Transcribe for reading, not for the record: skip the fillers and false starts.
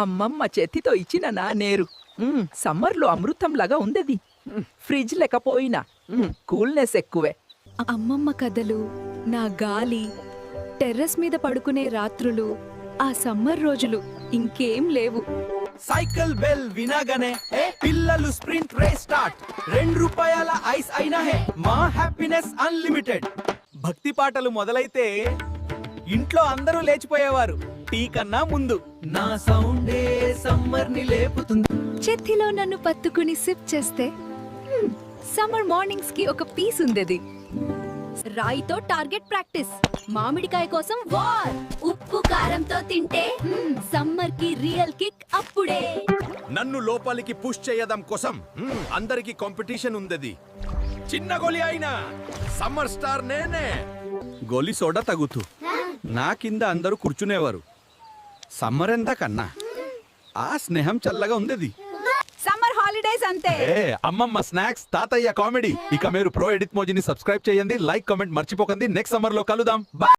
అమ్మమ్మ చేతితో ఇచ్చిన నా నేరు సమ్మర్లో అమృతంలాగా ఉండేది. ఫ్రిడ్జ్ లేకపోయినా కూల్నెస్ ఎక్కువే. అమ్మమ్మ కథలు, నా గాలి, టెర్రస్ మీద పడుకునే రాత్రులు, ఆ సమ్మర్ రోజులు ఇంకేం లేవు. సైకిల్ బెల్ వినగానే పిల్లలు స్ప్రింట్ రేస్ స్టార్ట్. ₹2 ఐస్ అయినా హే మా హ్యాపీనెస్ అన్లిమిటెడ్. భక్తి పాటలు మొదలైతే ఇంట్లో అందరూ లేచిపోయేవారు టీ కన్నా ముందు. నా సౌండే సమ్మర్ ని లేపుతుంది. చేతిలో నన్ను పట్టుకుని సిప్ చేస్తే సమ్మర్ మార్నింగ్స్ కి ఒక పీస్ ఉండేది. రాయితో టార్గెట్ ప్రాక్టీస్, మామిడికాయ కోసం వార్, ఉప్పు కారంతో తింటే సమ్మర్ కి రియల్ కిక్ అప్పుడే. నన్ను లోపలికి పుష్ చేయడం కోసం అందరికి కాంపిటీషన్ ఉంది. చిన్న గోలి అయినా సమ్మర్ స్టార్ నేనే. గోలి సోడా తగుతూ నా కింద అందరూ కూర్చునేవారు. సమ్మర్ ఎంత కన్నా ఆ స్నేహం చల్లగా ఉండేది. సమ్మర్ హాలిడేస్ అంతే. అమ్మమ్మ స్నాక్స్, తాతయ్య కామెడీ. ఇక మీరు ప్రో ఎడిట్ మోజీని సబ్స్క్రైబ్ చేయండి, లైక్ కామెంట్ మర్చిపోకండి. నెక్స్ట్ సమ్మర్ లో కలుద్దాం.